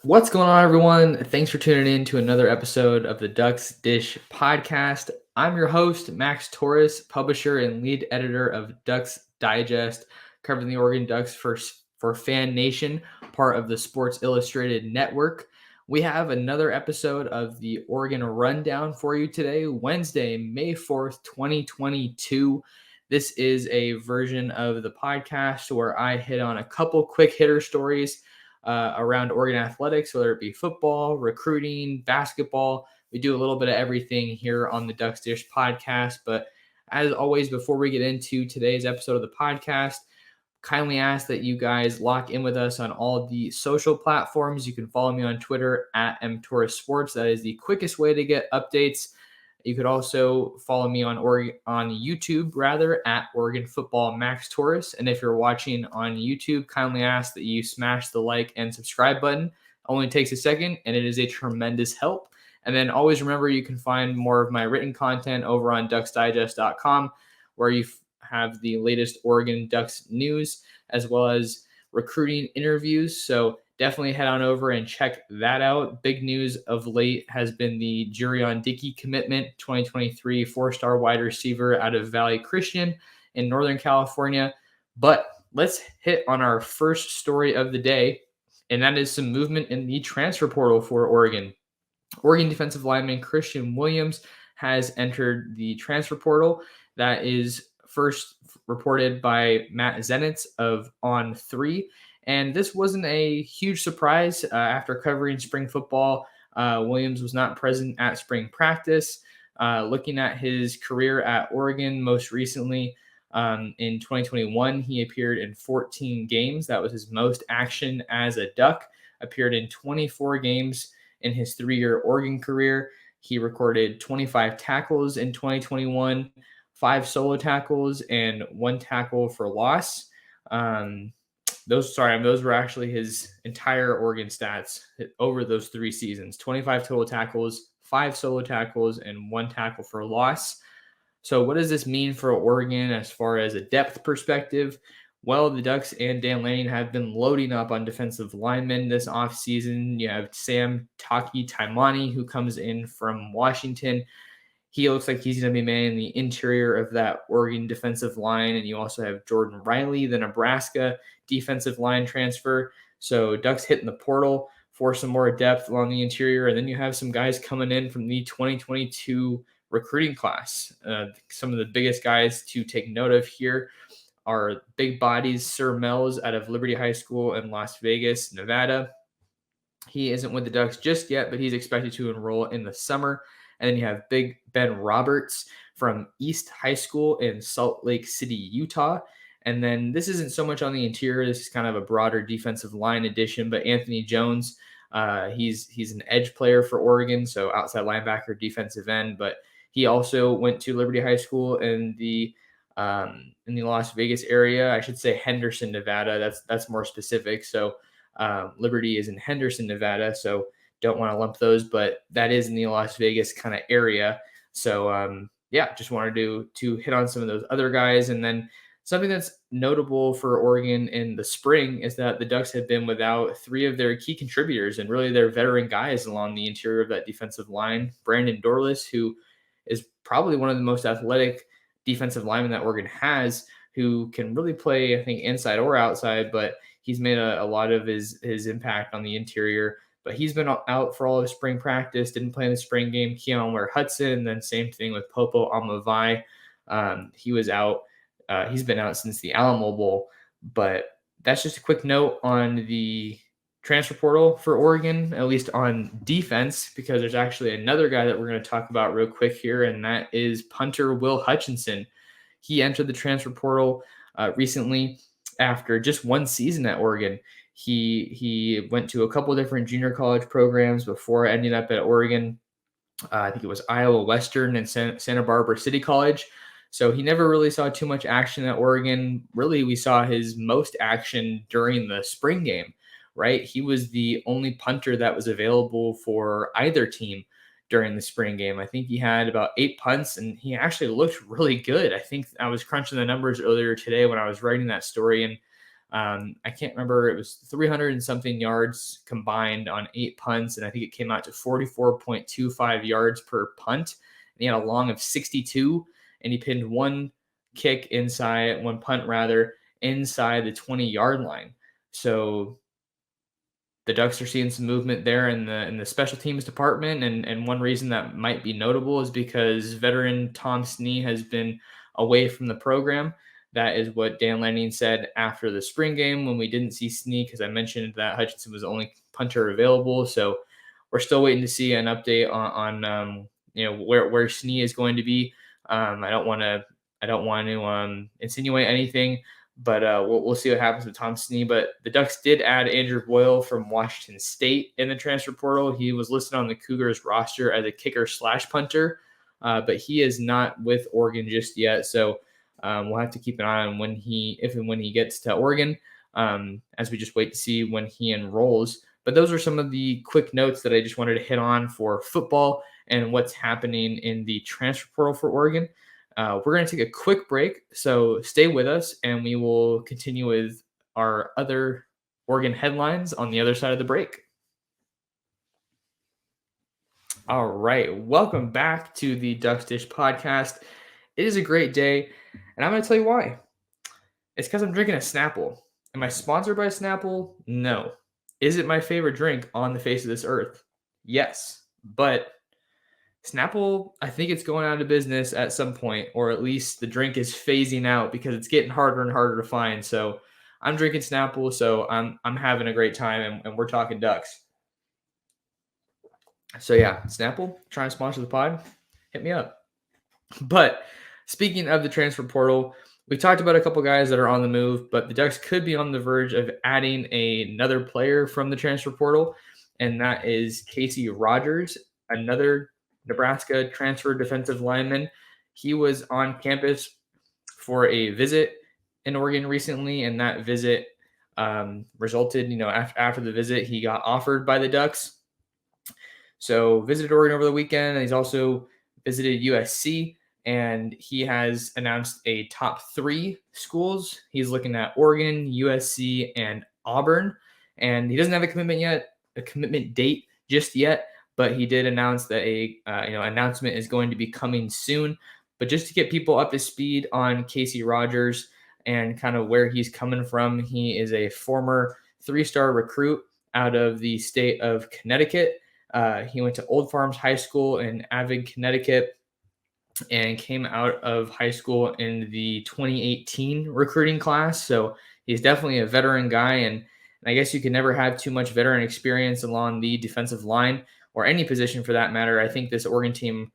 What's going on, everyone? Thanks for tuning in to another episode of the Ducks Dish podcast. I'm your host, Max Torres, publisher and lead editor of Ducks Digest, covering the Oregon Ducks for Fan Nation, part of the Sports Illustrated Network. We have another episode of the Oregon Rundown for you today, Wednesday, May 4th, 2022. This is a version of the podcast where I hit on a couple quick hitter stories around Oregon athletics, whether it be football, recruiting, basketball. We do a little bit of everything here on the Ducks Dish podcast. But as always, before we get into today's episode of the podcast, kindly ask that you guys lock in with us on all the social platforms. You can follow me on Twitter at mtorresports. That is the quickest way to get updates. You could also follow me on YouTube at Oregon Football Max Torres. And if you're watching on YouTube, kindly ask that you smash the like and subscribe button. Only takes a second, and it is a tremendous help. And then always remember, you can find more of my written content over on ducksdigest.com, where you have the latest Oregon Ducks news as well as recruiting interviews. So definitely head on over and check that out. Big news of late has been the Jurion Dickey commitment, 2023 four-star wide receiver out of Valley Christian in Northern California. But let's hit on our first story of the day, and that is some movement in the transfer portal for Oregon. Oregon defensive lineman Christian Williams has entered the transfer portal. That is first reported by Matt Zenitz of On3. And this wasn't a huge surprise. After covering spring football, Williams was not present at spring practice. Looking at his career at Oregon most recently, in 2021, he appeared in 14 games. That was his most action as a Duck. Appeared in 24 games in his 3-year Oregon career. He recorded 25 tackles in 2021, 5 solo tackles, and 1 tackle for loss. Those were actually his entire Oregon stats over those 3 seasons: 25 total tackles, 5 solo tackles, and 1 tackle for loss. So what does this mean for Oregon as far as a depth perspective? Well, the Ducks and Dan Lanning have been loading up on defensive linemen this offseason. You have Sam Taki Taimani, who comes in from Washington. He looks like he's going to be manning the interior of that Oregon defensive line. And you also have Jordan Riley, the Nebraska defensive line transfer. So Ducks hitting the portal for some more depth along the interior. And then you have some guys coming in from the 2022 recruiting class. Some of the biggest guys to take note of here are big bodies. Sir Mells out of Liberty High School in Las Vegas, Nevada. He isn't with the Ducks just yet, but he's expected to enroll in the summer. And then you have Big Ben Roberts from East High School in Salt Lake City, Utah. And then this isn't so much on the interior. This is kind of a broader defensive line addition. But Anthony Jones, he's an edge player for Oregon, so outside linebacker, defensive end. But he also went to Liberty High School in the Las Vegas area. I should say Henderson, Nevada. That's more specific. So Liberty is in Henderson, Nevada. So don't want to lump those, but that is in the Las Vegas kind of area. So just wanted to hit on some of those other guys. And then something that's notable for Oregon in the spring is that the Ducks have been without 3 of their key contributors and really their veteran guys along the interior of that defensive line. Brandon Dorlus, who is probably one of the most athletic defensive linemen that Oregon has, who can really play, I think, inside or outside, but he's made a lot of his impact on the interior. But he's been out for all of spring practice, didn't play in the spring game. Colell Ware Hutchinson, and then same thing with Popo Amavai. He was out. He's been out since the Alamo Bowl. But that's just a quick note on the transfer portal for Oregon, at least on defense, because there's actually another guy that we're going to talk about real quick here, and that is punter Will Hutchinson. He entered the transfer portal recently after just 1 season at Oregon. He went to a couple of different junior college programs before ending up at Oregon. I think it was Iowa Western and Santa Barbara City College. So he never really saw too much action at Oregon. Really, we saw his most action during the spring game, right? He was the only punter that was available for either team during the spring game. I think he had about 8 punts, and he actually looked really good. I think I was crunching the numbers earlier today when I was writing that story, and I can't remember. It was 300 and something yards combined on 8 punts, and I think it came out to 44.25 yards per punt. And he had a long of 62, and he pinned one punt rather, inside the 20-yard line. So the Ducks are seeing some movement there in the special teams department, and one reason that might be notable is because veteran Tom Snee has been away from the program. That is what Dan Lanning said after the spring game when we didn't see Snee, because I mentioned that Hutchinson was the only punter available. So we're still waiting to see an update on where Snee is going to be. I don't want to insinuate anything, but we'll see what happens with Tom Snee. But the Ducks did add Andrew Boyle from Washington State in the transfer portal. He was listed on the Cougars roster as a kicker/punter, but he is not with Oregon just yet. So we'll have to keep an eye on if and when he gets to Oregon, as we just wait to see when he enrolls. But those are some of the quick notes that I just wanted to hit on for football and what's happening in the transfer portal for Oregon. We're going to take a quick break, so stay with us, and we will continue with our other Oregon headlines on the other side of the break. All right, welcome back to the Ducks Dish podcast. It is a great day, and I'm going to tell you why. It's because I'm drinking a Snapple. Am I sponsored by Snapple? No. Is it my favorite drink on the face of this earth? Yes, but Snapple, I think it's going out of business at some point, or at least the drink is phasing out because it's getting harder and harder to find. So I'm drinking Snapple, so I'm having a great time, and we're talking Ducks. So yeah, Snapple, trying to sponsor the pod, hit me up. But speaking of the transfer portal, we talked about a couple guys that are on the move, but the Ducks could be on the verge of adding another player from the transfer portal, and that is Casey Rogers, another Nebraska transfer defensive lineman. He was on campus for a visit in Oregon recently, and that visit resulted, after the visit, he got offered by the Ducks. So visited Oregon over the weekend, and he's also visited USC, and he has announced a top 3 schools. He's looking at Oregon, USC, and Auburn, and he doesn't have a commitment date just yet, but he did announce that announcement is going to be coming soon. But just to get people up to speed on Casey Rogers and kind of where he's coming from, he is a former 3-star recruit out of the state of Connecticut. He went to Old Farms High School in Avid, Connecticut, and came out of high school in the 2018 recruiting class. So he's definitely a veteran guy, and I guess you can never have too much veteran experience along the defensive line or any position for that matter. I think this Oregon team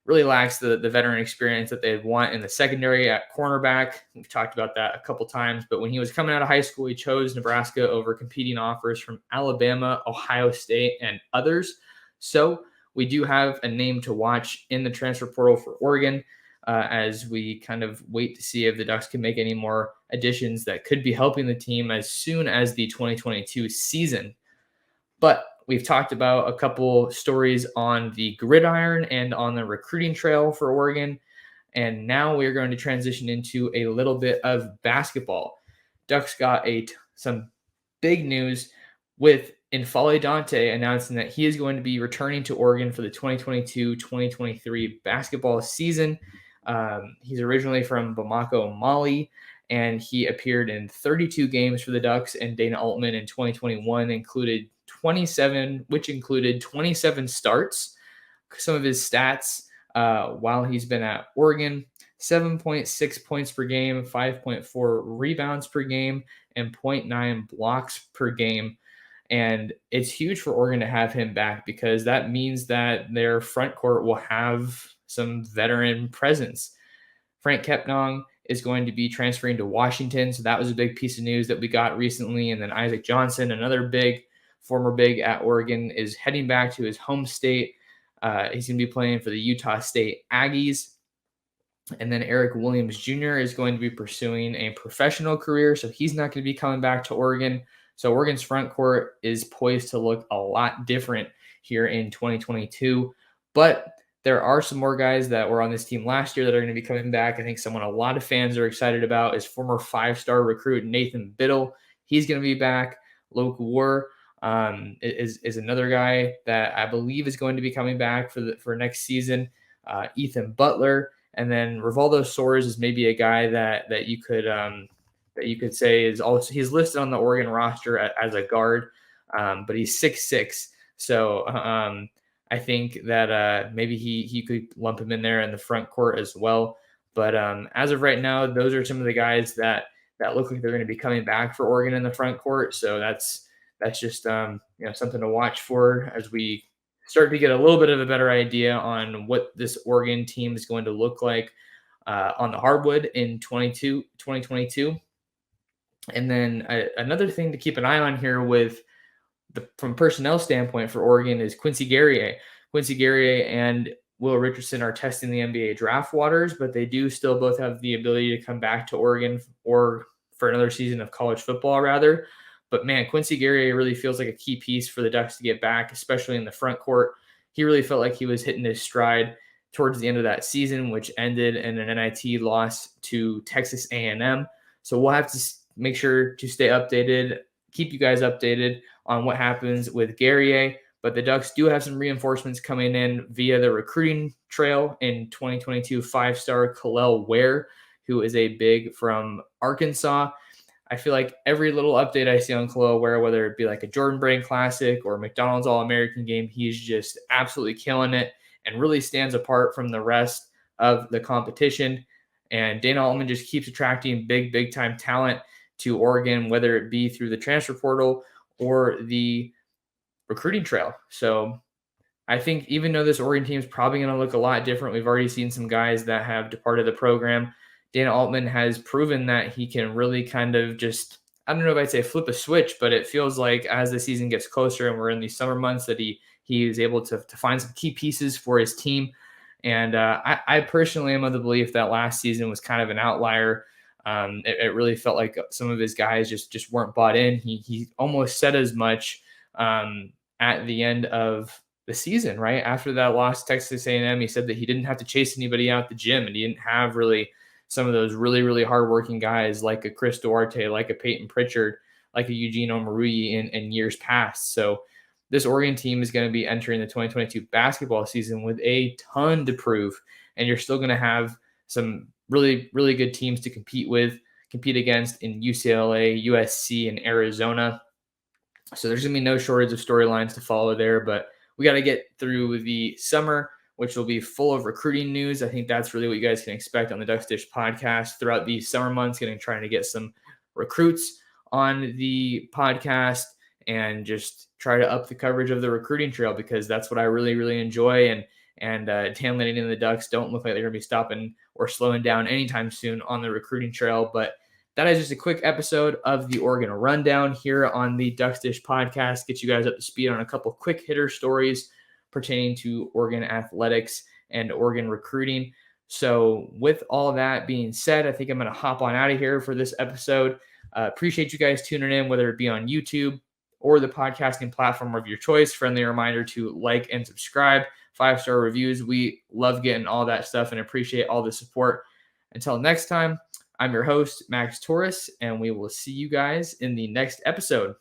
really lacks the veteran experience that they want in the secondary at cornerback. We've talked about that a couple times, but when he was coming out of high school, he chose Nebraska over competing offers from Alabama, Ohio State, and others. So we do have a name to watch in the transfer portal for Oregon as we kind of wait to see if the Ducks can make any more additions that could be helping the team as soon as the 2022 season. But we've talked about a couple stories on the gridiron and on the recruiting trail for Oregon, and now we're going to transition into a little bit of basketball. Ducks got some big news with N'Faly Dante announcing that he is going to be returning to Oregon for the 2022-2023 basketball season. He's originally from Bamako, Mali, and he appeared in 32 games for the Ducks, and Dana Altman in 2021 included 27 starts. Some of his stats while he's been at Oregon: 7.6 points per game, 5.4 rebounds per game, and 0.9 blocks per game. And it's huge for Oregon to have him back because that means that their front court will have some veteran presence. Frank Kepnong is going to be transferring to Washington, so that was a big piece of news that we got recently. And then Isaac Johnson, another former big at Oregon, is heading back to his home state. He's going to be playing for the Utah State Aggies. And then Eric Williams Jr. is going to be pursuing a professional career, so he's not going to be coming back to Oregon. So Oregon's front court is poised to look a lot different here in 2022. But there are some more guys that were on this team last year that are going to be coming back. I think someone a lot of fans are excited about is former 5-star recruit Nathan Biddle. He's going to be back. Colell Ware is another guy that I believe is going to be coming back for next season. Ethan Butler, and then Rivaldo Soares is maybe a guy that you could say is also, he's listed on the Oregon roster as a guard, but he's 6'6". So I think that maybe he could lump him in there in the front court as well. But as of right now, those are some of the guys that look like they're going to be coming back for Oregon in the front court. So that's just something to watch for as we start to get a little bit of a better idea on what this Oregon team is going to look like on the hardwood in 2022. And then another thing to keep an eye on here from personnel standpoint for Oregon is Quincy Guerrier. Quincy Guerrier and Will Richardson are testing the NBA draft waters, but they do still both have the ability to come back to Oregon or for another season of college football, rather. But man, Quincy Guerrier really feels like a key piece for the Ducks to get back, especially in the front court. He really felt like he was hitting his stride towards the end of that season, which ended in an NIT loss to Texas A&M. So we'll have to make sure to stay updated, keep you guys updated on what happens with Guerrier. But the Ducks do have some reinforcements coming in via the recruiting trail in 2022. 5-star Colell Ware, who is a big from Arkansas. I feel like every little update I see on Colell Ware, whether it be like a Jordan Brand Classic or McDonald's All-American game, he's just absolutely killing it and really stands apart from the rest of the competition. And Dana Altman just keeps attracting big time talent to Oregon, whether it be through the transfer portal or the recruiting trail. So I think even though this Oregon team is probably going to look a lot different, we've already seen some guys that have departed the program. Dana Altman has proven that he can really kind of just, I don't know if I'd say flip a switch, but it feels like as the season gets closer and we're in these summer months that he is able to find some key pieces for his team. And I personally am of the belief that last season was kind of an outlier. It really felt like some of his guys just weren't bought in. He almost said as much at the end of the season, right? After that loss to Texas A&M, he said that he didn't have to chase anybody out the gym, and he didn't have really some of those really hardworking guys like a Chris Duarte, like a Peyton Pritchard, like a Eugene Omoruyi in years past. So this Oregon team is going to be entering the 2022 basketball season with a ton to prove, and you're still going to have some really good teams to compete against in UCLA, USC, and Arizona. So there's going to be no shortage of storylines to follow there, but we got to get through the summer, which will be full of recruiting news. I think that's really what you guys can expect on the Ducks Dish podcast throughout the summer months, trying to get some recruits on the podcast and just try to up the coverage of the recruiting trail, because that's what I really enjoy. And Dan Lanning and the Ducks don't look like they're going to be stopping or slowing down anytime soon on the recruiting trail. But that is just a quick episode of the Oregon Rundown here on the Ducks Dish podcast. Get you guys up to speed on a couple quick hitter stories pertaining to Oregon athletics and Oregon recruiting. So with all that being said, I think I'm going to hop on out of here for this episode. Appreciate you guys tuning in, whether it be on YouTube or the podcasting platform of your choice. Friendly reminder to like and subscribe, 5-star reviews. We love getting all that stuff and appreciate all the support. Until next time, I'm your host, Max Torres, and we will see you guys in the next episode.